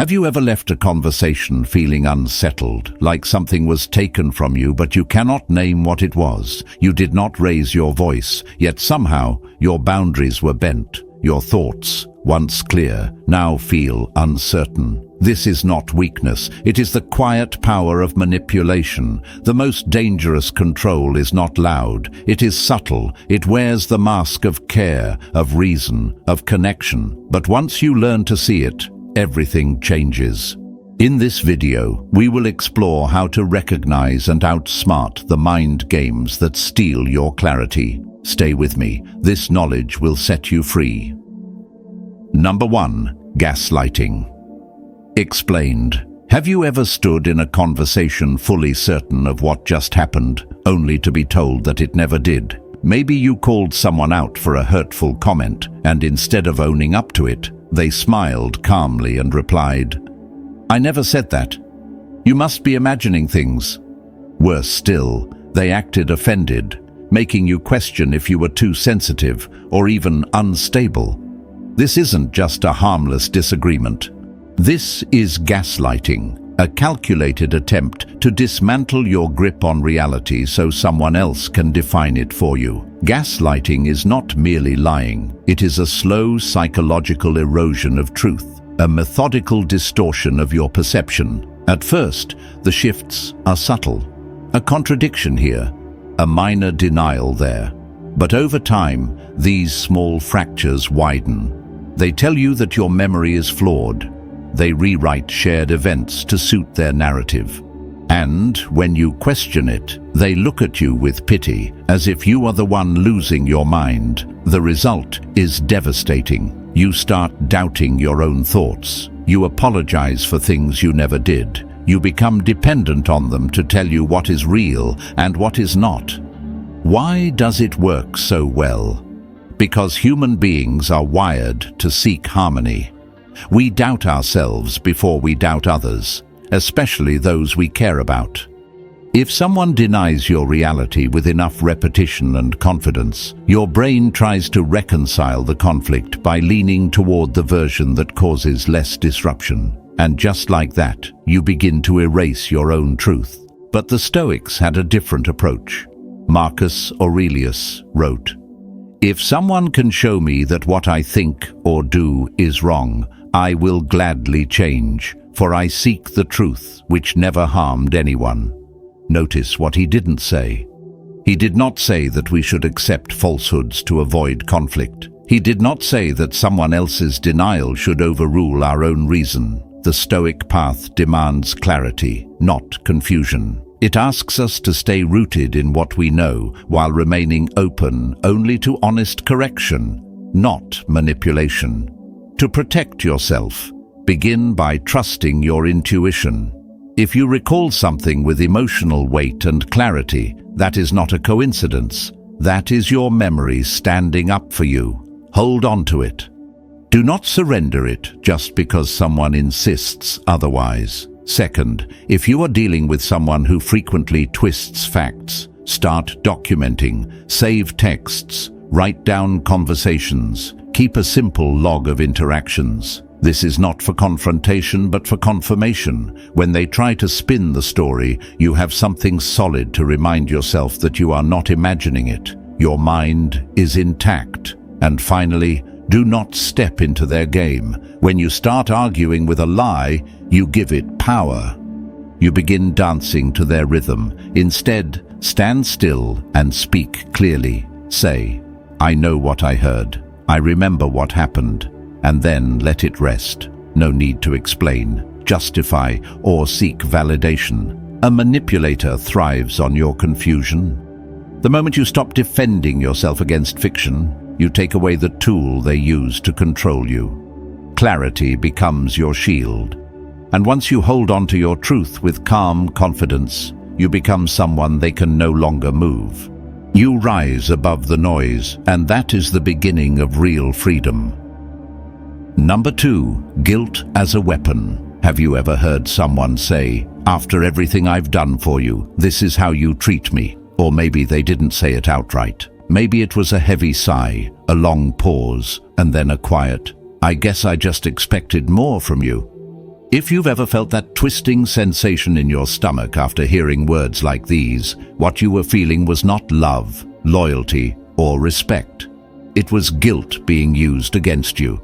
Have you ever left a conversation feeling unsettled, like something was taken from you but you cannot name what it was? You did not raise your voice, yet somehow your boundaries were bent. Your thoughts, once clear, now feel uncertain. This is not weakness, it is the quiet power of manipulation. The most dangerous control is not loud, it is subtle. It wears the mask of care, of reason, of connection. But once you learn to see it, everything changes. In this video, we will explore how to recognize and outsmart the mind games that steal your clarity. Stay with me, this knowledge will set you free. Number 1. Gaslighting. Explained. Have you ever stood in a conversation fully certain of what just happened, only to be told that it never did? Maybe you called someone out for a hurtful comment, and instead of owning up to it, they smiled calmly and replied, "I never said that. You must be imagining things." Worse still, they acted offended, making you question if you were too sensitive or even unstable. This isn't just a harmless disagreement. This is gaslighting, a calculated attempt to dismantle your grip on reality so someone else can define it for you. Gaslighting is not merely lying, it is a slow psychological erosion of truth, a methodical distortion of your perception. At first, the shifts are subtle. A contradiction here, a minor denial there. But over time, these small fractures widen. They tell you that your memory is flawed. They rewrite shared events to suit their narrative. And when you question it, they look at you with pity, as if you are the one losing your mind. The result is devastating. You start doubting your own thoughts. You apologize for things you never did. You become dependent on them to tell you what is real and what is not. Why does it work so well? Because human beings are wired to seek harmony. We doubt ourselves before we doubt others, especially those we care about. If someone denies your reality with enough repetition and confidence, your brain tries to reconcile the conflict by leaning toward the version that causes less disruption. And just like that, you begin to erase your own truth. But the Stoics had a different approach. Marcus Aurelius wrote, "If someone can show me that what I think or do is wrong, I will gladly change, for I seek the truth which never harmed anyone." Notice what he didn't say. He did not say that we should accept falsehoods to avoid conflict. He did not say that someone else's denial should overrule our own reason. The Stoic path demands clarity, not confusion. It asks us to stay rooted in what we know while remaining open only to honest correction, not manipulation. To protect yourself, begin by trusting your intuition. If you recall something with emotional weight and clarity, that is not a coincidence. That is your memory standing up for you. Hold on to it. Do not surrender it just because someone insists otherwise. Second, if you are dealing with someone who frequently twists facts, start documenting, save texts, write down conversations, keep a simple log of interactions. This is not for confrontation but for confirmation. When they try to spin the story, you have something solid to remind yourself that you are not imagining it. Your mind is intact. And finally, do not step into their game. When you start arguing with a lie, you give it power. You begin dancing to their rhythm. Instead, stand still and speak clearly. Say, "I know what I heard. I remember what happened," and then let it rest. No need to explain, justify, or seek validation. A manipulator thrives on your confusion. The moment you stop defending yourself against fiction, you take away the tool they use to control you. Clarity becomes your shield. And once you hold on to your truth with calm confidence, you become someone they can no longer move. You rise above the noise, and that is the beginning of real freedom. Number 2, guilt as a weapon. Have you ever heard someone say, "After everything I've done for you, this is how you treat me"? Or maybe they didn't say it outright. Maybe it was a heavy sigh, a long pause, and then a quiet, "I guess I just expected more from you." If you've ever felt that twisting sensation in your stomach after hearing words like these, what you were feeling was not love, loyalty, or respect. It was guilt being used against you.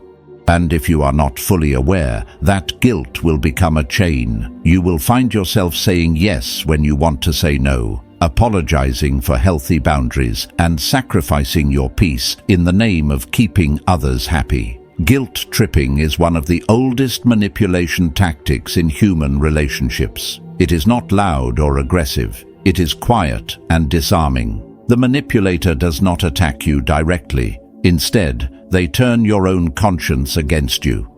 And if you are not fully aware, that guilt will become a chain. You will find yourself saying yes when you want to say no, apologizing for healthy boundaries, and sacrificing your peace in the name of keeping others happy. Guilt tripping is one of the oldest manipulation tactics in human relationships. It is not loud or aggressive. It is quiet and disarming. The manipulator does not attack you directly. Instead, they turn your own conscience against you.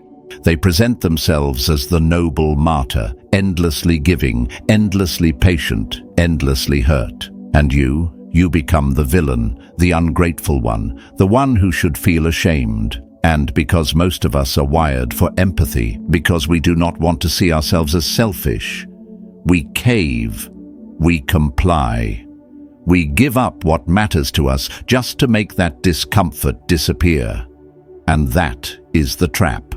They present themselves as the noble martyr, endlessly giving, endlessly patient, endlessly hurt. And you become the villain, the ungrateful one, the one who should feel ashamed. And because most of us are wired for empathy, because we do not want to see ourselves as selfish, we cave, we comply. We give up what matters to us just to make that discomfort disappear. And that is the trap.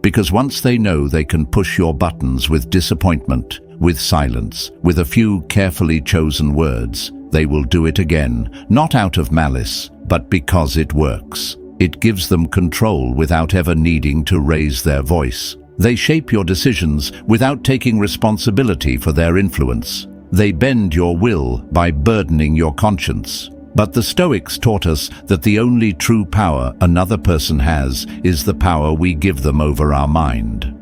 Because once they know they can push your buttons with disappointment, with silence, with a few carefully chosen words, they will do it again, not out of malice, but because it works. It gives them control without ever needing to raise their voice. They shape your decisions without taking responsibility for their influence. They bend your will by burdening your conscience. But the Stoics taught us that the only true power another person has is the power we give them over our mind.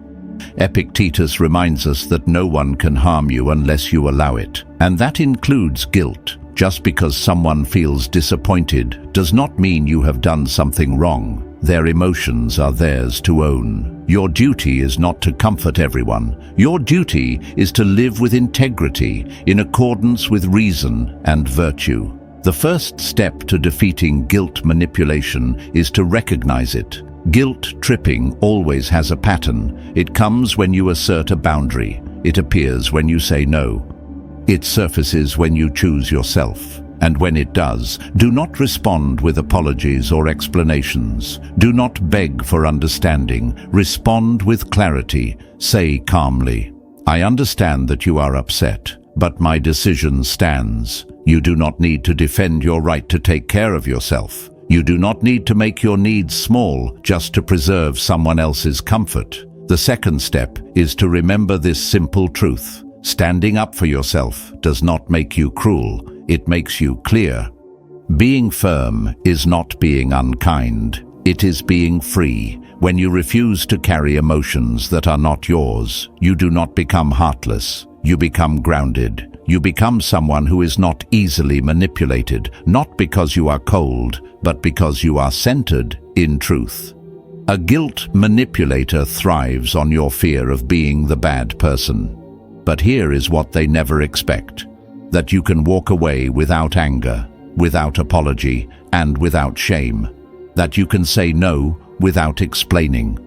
Epictetus reminds us that no one can harm you unless you allow it, and that includes guilt. Just because someone feels disappointed does not mean you have done something wrong. Their emotions are theirs to own. Your duty is not to comfort everyone. Your duty is to live with integrity, in accordance with reason and virtue. The first step to defeating guilt manipulation is to recognize it. Guilt tripping always has a pattern. It comes when you assert a boundary. It appears when you say no. It surfaces when you choose yourself. And when it does, do not respond with apologies or explanations. Do not beg for understanding. Respond with clarity. Say calmly, "I understand that you are upset, but my decision stands." You do not need to defend your right to take care of yourself. You do not need to make your needs small just to preserve someone else's comfort. The second step is to remember this simple truth. Standing up for yourself does not make you cruel, it makes you clear. Being firm is not being unkind, it is being free. When you refuse to carry emotions that are not yours, you do not become heartless, you become grounded. You become someone who is not easily manipulated, not because you are cold, but because you are centered in truth. A guilt manipulator thrives on your fear of being the bad person. But here is what they never expect: that you can walk away without anger, without apology, and without shame. That you can say no without explaining.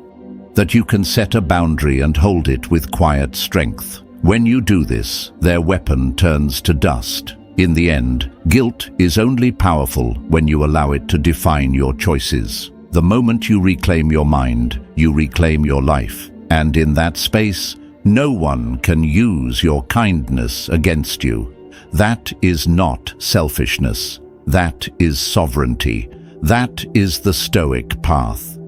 That you can set a boundary and hold it with quiet strength. When you do this, their weapon turns to dust. In the end, guilt is only powerful when you allow it to define your choices. The moment you reclaim your mind, you reclaim your life. And in that space, no one can use your kindness against you. That is not selfishness. That is sovereignty. That is the Stoic path.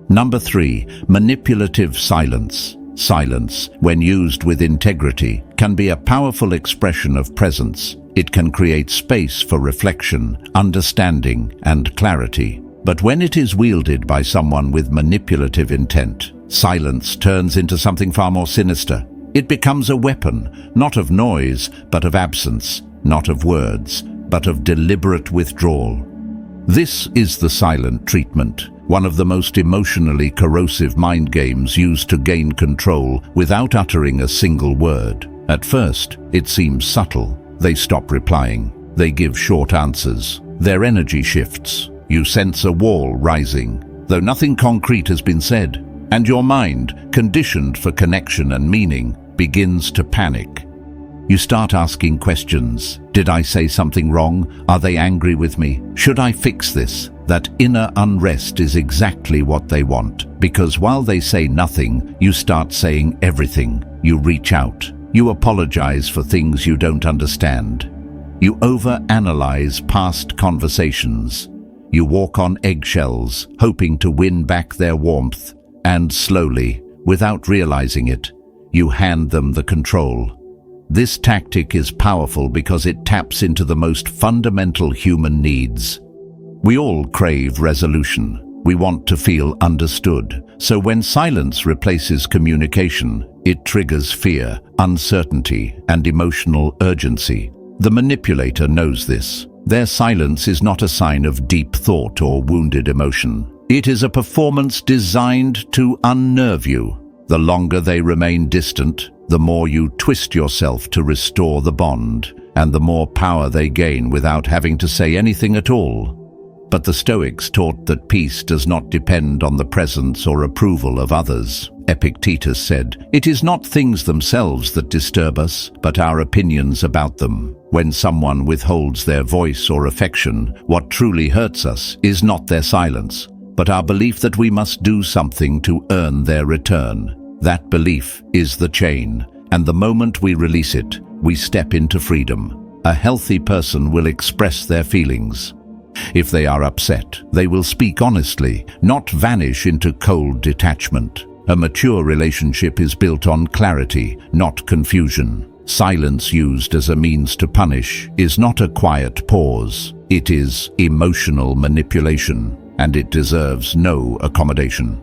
Number 3, manipulative silence. Silence, when used with integrity, can be a powerful expression of presence. It can create space for reflection, understanding, and clarity. But when it is wielded by someone with manipulative intent, silence turns into something far more sinister. It becomes a weapon, not of noise, but of absence, not of words, but of deliberate withdrawal. This is the silent treatment, one of the most emotionally corrosive mind games used to gain control without uttering a single word. At first, it seems subtle. They stop replying. They give short answers. Their energy shifts. You sense a wall rising, though nothing concrete has been said. And your mind, conditioned for connection and meaning, begins to panic. You start asking questions. Did I say something wrong? Are they angry with me? Should I fix this? That inner unrest is exactly what they want, because while they say nothing, you start saying everything. You reach out. You apologize for things you don't understand. You overanalyze past conversations. You walk on eggshells, hoping to win back their warmth, and slowly, without realizing it, you hand them the control. This tactic is powerful because it taps into the most fundamental human needs. We all crave resolution. We want to feel understood. So when silence replaces communication, it triggers fear, uncertainty, and emotional urgency. The manipulator knows this. Their silence is not a sign of deep thought or wounded emotion. It is a performance designed to unnerve you. The longer they remain distant, the more you twist yourself to restore the bond, and the more power they gain without having to say anything at all. But the Stoics taught that peace does not depend on the presence or approval of others. Epictetus said, "It is not things themselves that disturb us, but our opinions about them." When someone withholds their voice or affection, what truly hurts us is not their silence, but our belief that we must do something to earn their return. That belief is the chain, and the moment we release it, we step into freedom. A healthy person will express their feelings. If they are upset, they will speak honestly, not vanish into cold detachment. A mature relationship is built on clarity, not confusion. Silence used as a means to punish is not a quiet pause. It is emotional manipulation, and it deserves no accommodation.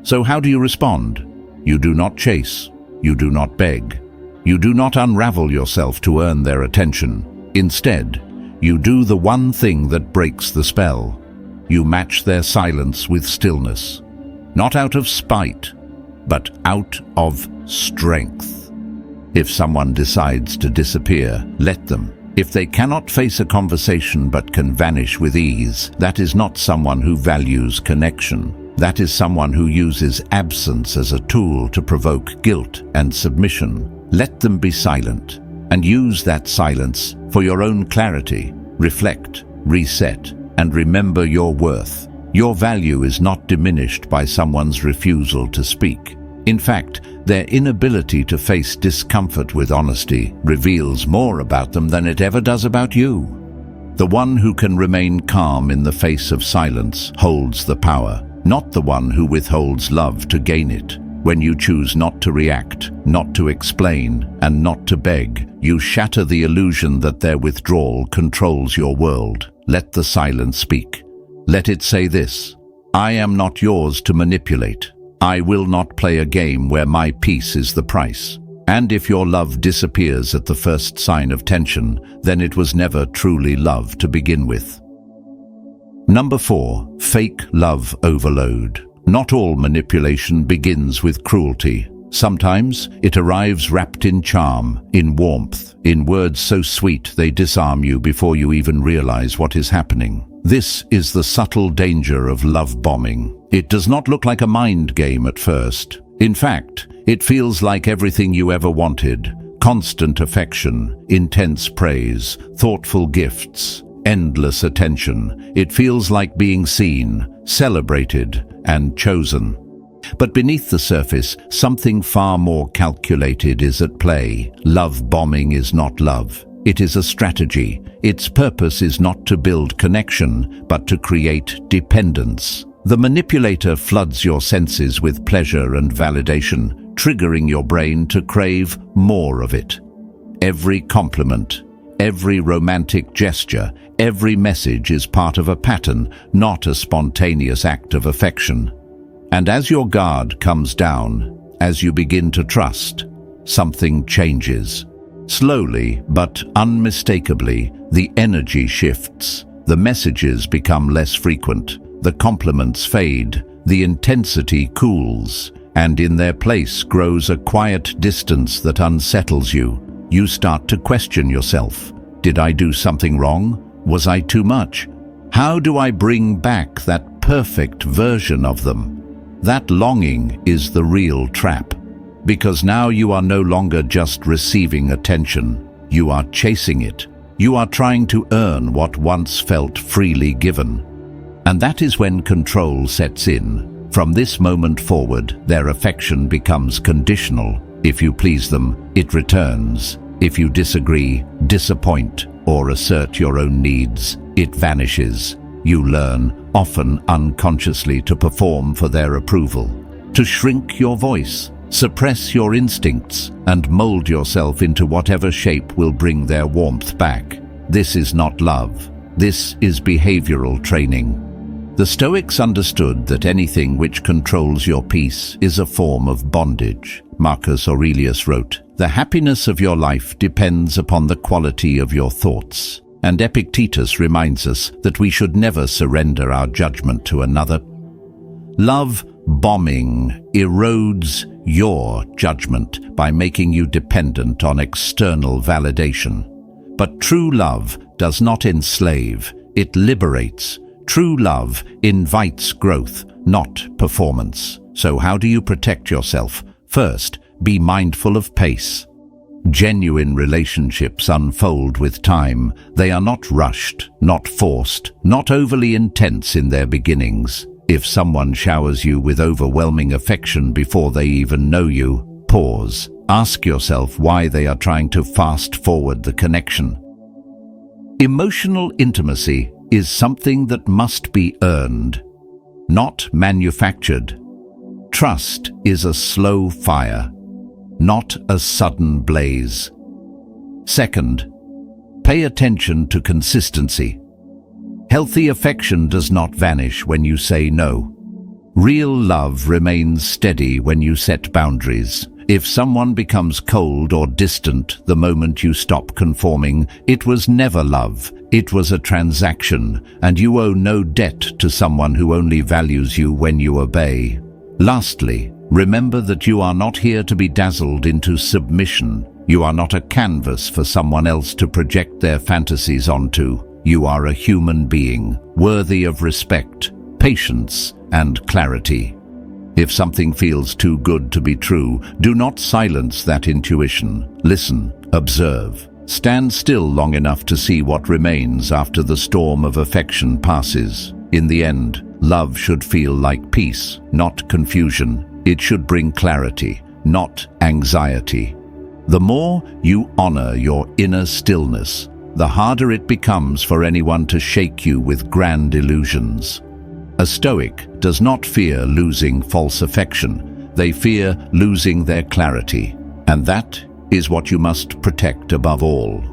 So how do you respond? You do not chase. You do not beg. You do not unravel yourself to earn their attention. Instead, you do the one thing that breaks the spell. You match their silence with stillness. Not out of spite, but out of strength. If someone decides to disappear, let them. If they cannot face a conversation but can vanish with ease, that is not someone who values connection. That is someone who uses absence as a tool to provoke guilt and submission. Let them be silent, and use that silence for your own clarity. Reflect, reset, and remember your worth. Your value is not diminished by someone's refusal to speak. In fact, their inability to face discomfort with honesty reveals more about them than it ever does about you. The one who can remain calm in the face of silence holds the power, not the one who withholds love to gain it. When you choose not to react, not to explain, and not to beg, you shatter the illusion that their withdrawal controls your world. Let the silence speak. Let it say this: I am not yours to manipulate. I will not play a game where my peace is the price. And if your love disappears at the first sign of tension, then it was never truly love to begin with. Number 4, fake love overload. Not all manipulation begins with cruelty. Sometimes it arrives wrapped in charm, in warmth, in words so sweet they disarm you before you even realize what is happening. This is the subtle danger of love bombing. It does not look like a mind game at first. In fact, it feels like everything you ever wanted: constant affection, intense praise, thoughtful gifts, endless attention. It feels like being seen, celebrated, and chosen. But beneath the surface, something far more calculated is at play. Love bombing is not love. It is a strategy. Its purpose is not to build connection, but to create dependence. The manipulator floods your senses with pleasure and validation, triggering your brain to crave more of it. Every compliment, every romantic gesture, every message is part of a pattern, not a spontaneous act of affection. And as your guard comes down, as you begin to trust, something changes. Slowly but unmistakably, the energy shifts. The messages become less frequent. The compliments fade. The intensity cools. And in their place grows a quiet distance that unsettles you. You start to question yourself. Did I do something wrong? Was I too much? How do I bring back that perfect version of them? That longing is the real trap. Because now you are no longer just receiving attention. You are chasing it. You are trying to earn what once felt freely given. And that is when control sets in. From this moment forward, their affection becomes conditional. If you please them, it returns. If you disagree, disappoint, or assert your own needs, it vanishes. You learn, often unconsciously, to perform for their approval, to shrink your voice, suppress your instincts, and mold yourself into whatever shape will bring their warmth back. This is not love. This is behavioral training. The Stoics understood that anything which controls your peace is a form of bondage. Marcus Aurelius wrote, "The happiness of your life depends upon the quality of your thoughts." And Epictetus reminds us that we should never surrender our judgment to another. Love bombing erodes your judgment by making you dependent on external validation. But true love does not enslave, it liberates. True love invites growth, not performance. So how do you protect yourself? First, be mindful of pace. Genuine relationships unfold with time. They are not rushed, not forced, not overly intense in their beginnings. If someone showers you with overwhelming affection before they even know you, pause. Ask yourself why they are trying to fast forward the connection. Emotional intimacy is something that must be earned, not manufactured. Trust is a slow fire, not a sudden blaze. Second, pay attention to consistency. Healthy affection does not vanish when you say no. Real love remains steady when you set boundaries. If someone becomes cold or distant the moment you stop conforming, it was never love. It was a transaction, and you owe no debt to someone who only values you when you obey. Lastly, remember that you are not here to be dazzled into submission. You are not a canvas for someone else to project their fantasies onto. You are a human being, worthy of respect, patience, and clarity. If something feels too good to be true, do not silence that intuition. Listen, observe. Stand still long enough to see what remains after the storm of affection passes. In the end, love should feel like peace, not confusion. It should bring clarity, not anxiety. The more you honor your inner stillness, the harder it becomes for anyone to shake you with grand illusions. A Stoic does not fear losing false affection. They fear losing their clarity. And that is what you must protect above all.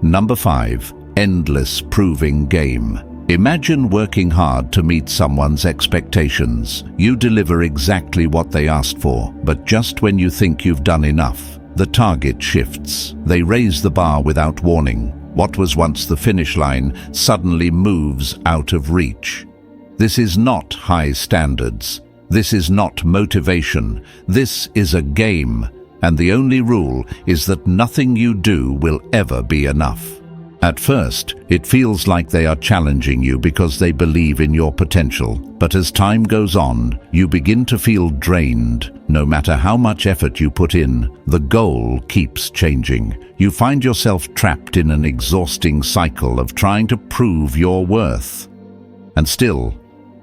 Number 5. Endless proving game. Imagine working hard to meet someone's expectations. You deliver exactly what they asked for, but just when you think you've done enough, the target shifts. They raise the bar without warning. What was once the finish line suddenly moves out of reach. This is not high standards. This is not motivation. This is a game, and the only rule is that nothing you do will ever be enough. At first, it feels like they are challenging you because they believe in your potential. But as time goes on, you begin to feel drained. No matter how much effort you put in, the goal keeps changing. You find yourself trapped in an exhausting cycle of trying to prove your worth. And still,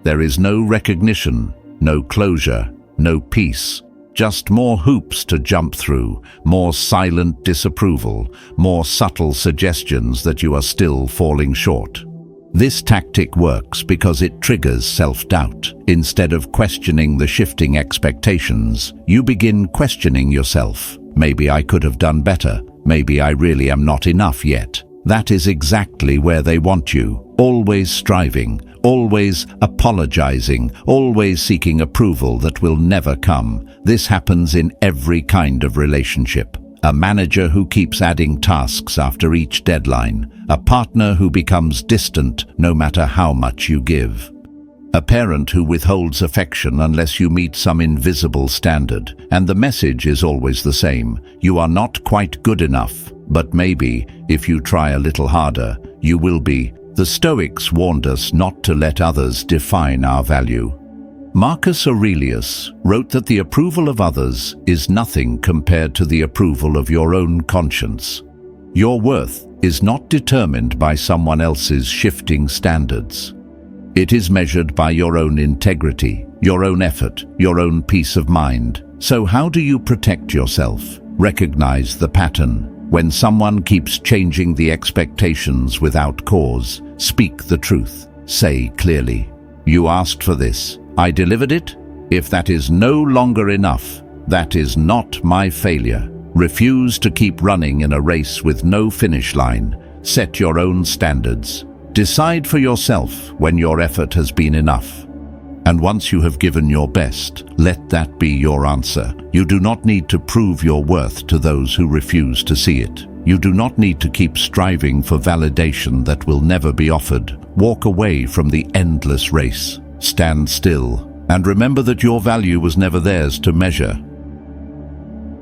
there is no recognition, no closure, no peace. Just more hoops to jump through, more silent disapproval, more subtle suggestions that you are still falling short. This tactic works because it triggers self-doubt. Instead of questioning the shifting expectations, you begin questioning yourself. Maybe I could have done better. Maybe I really am not enough yet. That is exactly where they want you, always striving, always apologizing, always seeking approval that will never come. This happens in every kind of relationship. A manager who keeps adding tasks after each deadline. A partner who becomes distant no matter how much you give. A parent who withholds affection unless you meet some invisible standard. And the message is always the same. You are not quite good enough, but maybe, if you try a little harder, you will be. The Stoics warned us not to let others define our value. Marcus Aurelius wrote that the approval of others is nothing compared to the approval of your own conscience. Your worth is not determined by someone else's shifting standards. It is measured by your own integrity, your own effort, your own peace of mind. So how do you protect yourself? Recognize the pattern. When someone keeps changing the expectations without cause, speak the truth. Say clearly, "You asked for this. I delivered it. If that is no longer enough, that is not my failure." Refuse to keep running in a race with no finish line. Set your own standards. Decide for yourself when your effort has been enough. And once you have given your best, let that be your answer. You do not need to prove your worth to those who refuse to see it. You do not need to keep striving for validation that will never be offered. Walk away from the endless race. Stand still, and remember that your value was never theirs to measure.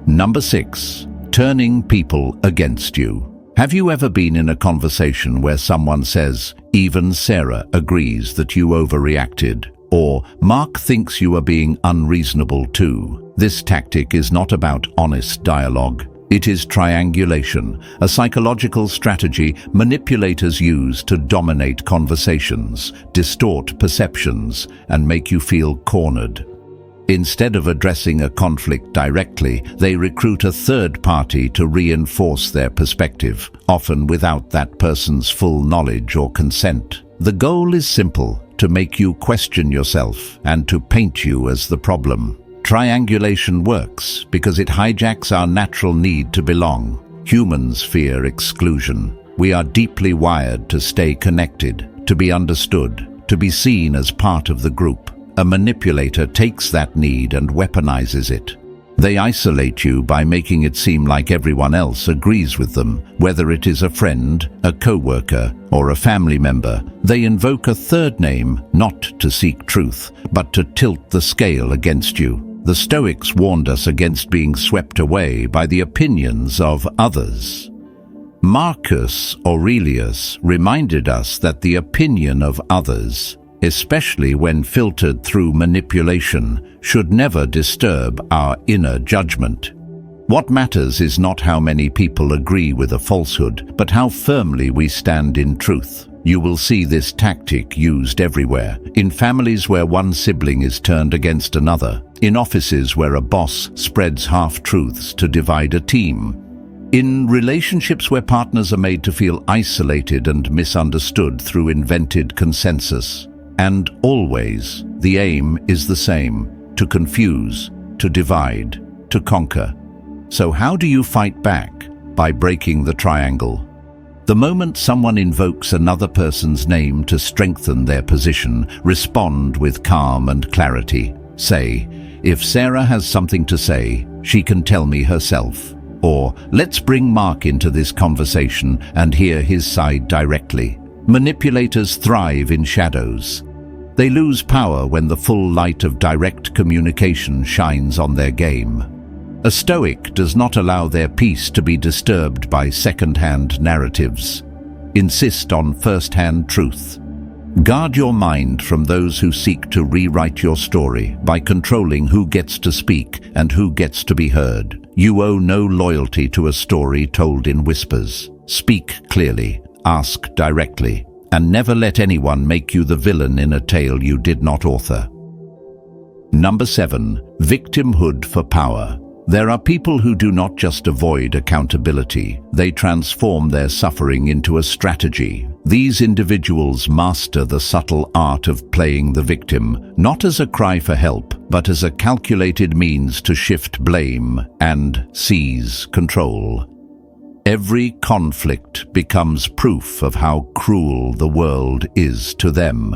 Number 6. Turning people against you. Have you ever been in a conversation where someone says, "Even Sarah agrees that you overreacted," or "Mark thinks you are being unreasonable too"? This tactic is not about honest dialogue. It is triangulation, a psychological strategy manipulators use to dominate conversations, distort perceptions, and make you feel cornered. Instead of addressing a conflict directly, they recruit a third party to reinforce their perspective, often without that person's full knowledge or consent. The goal is simple: to make you question yourself and to paint you as the problem. Triangulation works because it hijacks our natural need to belong. Humans fear exclusion. We are deeply wired to stay connected, to be understood, to be seen as part of the group. A manipulator takes that need and weaponizes it. They isolate you by making it seem like everyone else agrees with them, whether it is a friend, a co-worker, or a family member. They invoke a third name, not to seek truth, but to tilt the scale against you. The Stoics warned us against being swept away by the opinions of others. Marcus Aurelius reminded us that the opinion of others, especially when filtered through manipulation, should never disturb our inner judgment. What matters is not how many people agree with a falsehood, but how firmly we stand in truth. You will see this tactic used everywhere: in families where one sibling is turned against another, in offices where a boss spreads half-truths to divide a team, in relationships where partners are made to feel isolated and misunderstood through invented consensus. And always, the aim is the same: to confuse, to divide, to conquer. So how do you fight back? By breaking the triangle. The moment someone invokes another person's name to strengthen their position, respond with calm and clarity. Say, "If Sarah has something to say, she can tell me herself." Or, "Let's bring Mark into this conversation and hear his side directly." Manipulators thrive in shadows. They lose power when the full light of direct communication shines on their game. A Stoic does not allow their peace to be disturbed by second-hand narratives. Insist on first-hand truth. Guard your mind from those who seek to rewrite your story by controlling who gets to speak and who gets to be heard. You owe no loyalty to a story told in whispers. Speak clearly, ask directly, and never let anyone make you the villain in a tale you did not author. Number 7. Victimhood for power. There are people who do not just avoid accountability, they transform their suffering into a strategy. These individuals master the subtle art of playing the victim, not as a cry for help, but as a calculated means to shift blame and seize control. Every conflict becomes proof of how cruel the world is to them.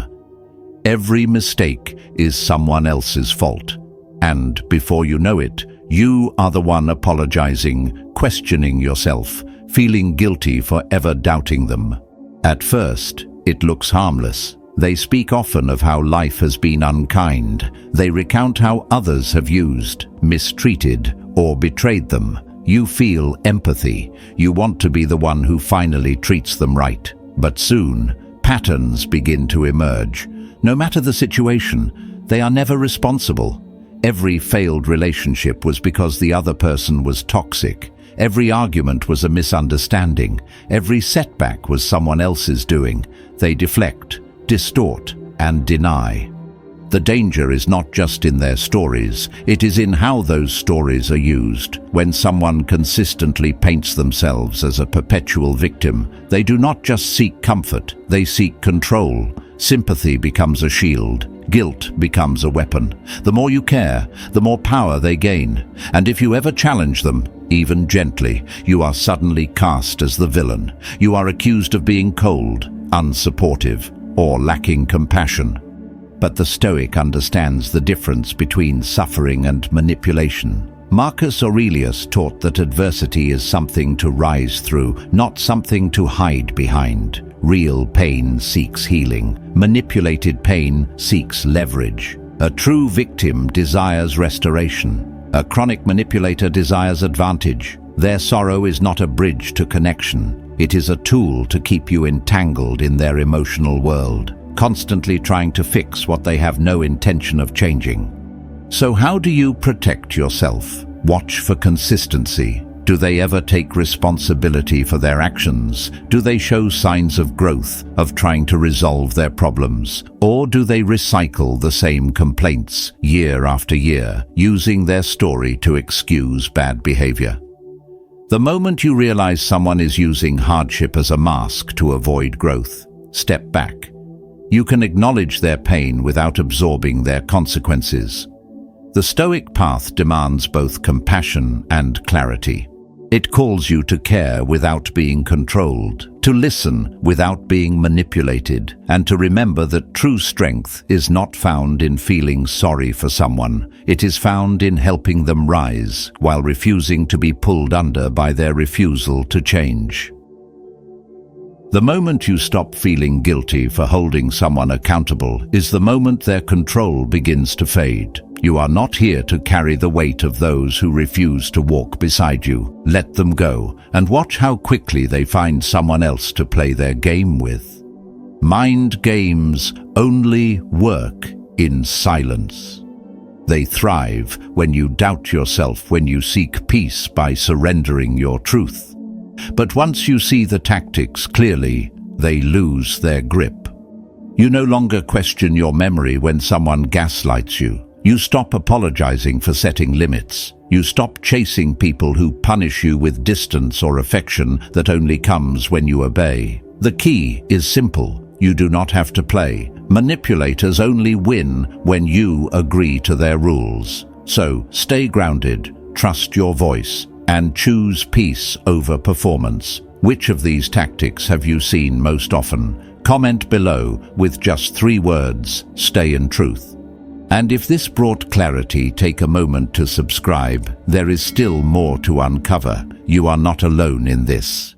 Every mistake is someone else's fault, and before you know it, you are the one apologizing, questioning yourself, feeling guilty for ever doubting them. At first, it looks harmless. They speak often of how life has been unkind. They recount how others have used, mistreated, or betrayed them. You feel empathy. You want to be the one who finally treats them right. But soon, patterns begin to emerge. No matter the situation, they are never responsible. Every failed relationship was because the other person was toxic. Every argument was a misunderstanding. Every setback was someone else's doing. They deflect, distort, and deny. The danger is not just in their stories, it is in how those stories are used. When someone consistently paints themselves as a perpetual victim, they do not just seek comfort, they seek control. Sympathy becomes a shield. Guilt becomes a weapon. The more you care, the more power they gain. And if you ever challenge them, even gently, you are suddenly cast as the villain. You are accused of being cold, unsupportive, or lacking compassion. But the Stoic understands the difference between suffering and manipulation. Marcus Aurelius taught that adversity is something to rise through, not something to hide behind. Real pain seeks healing. Manipulated pain seeks leverage. A true victim desires restoration. A chronic manipulator desires advantage. Their sorrow is not a bridge to connection. It is a tool to keep you entangled in their emotional world, constantly trying to fix what they have no intention of changing. So how do you protect yourself? Watch for consistency. Do they ever take responsibility for their actions? Do they show signs of growth, of trying to resolve their problems? Or do they recycle the same complaints year after year, using their story to excuse bad behavior? The moment you realize someone is using hardship as a mask to avoid growth, step back. You can acknowledge their pain without absorbing their consequences. The Stoic path demands both compassion and clarity. It calls you to care without being controlled, to listen without being manipulated, and to remember that true strength is not found in feeling sorry for someone. It is found in helping them rise while refusing to be pulled under by their refusal to change. The moment you stop feeling guilty for holding someone accountable is the moment their control begins to fade. You are not here to carry the weight of those who refuse to walk beside you. Let them go, and watch how quickly they find someone else to play their game with. Mind games only work in silence. They thrive when you doubt yourself, when you seek peace by surrendering your truth. But once you see the tactics clearly, they lose their grip. You no longer question your memory when someone gaslights you. You stop apologizing for setting limits. You stop chasing people who punish you with distance or affection that only comes when you obey. The key is simple. You do not have to play. Manipulators only win when you agree to their rules. So stay grounded, trust your voice, and choose peace over performance. Which of these tactics have you seen most often? Comment below with just 3 words: stay in truth. And if this brought clarity, take a moment to subscribe. There is still more to uncover. You are not alone in this.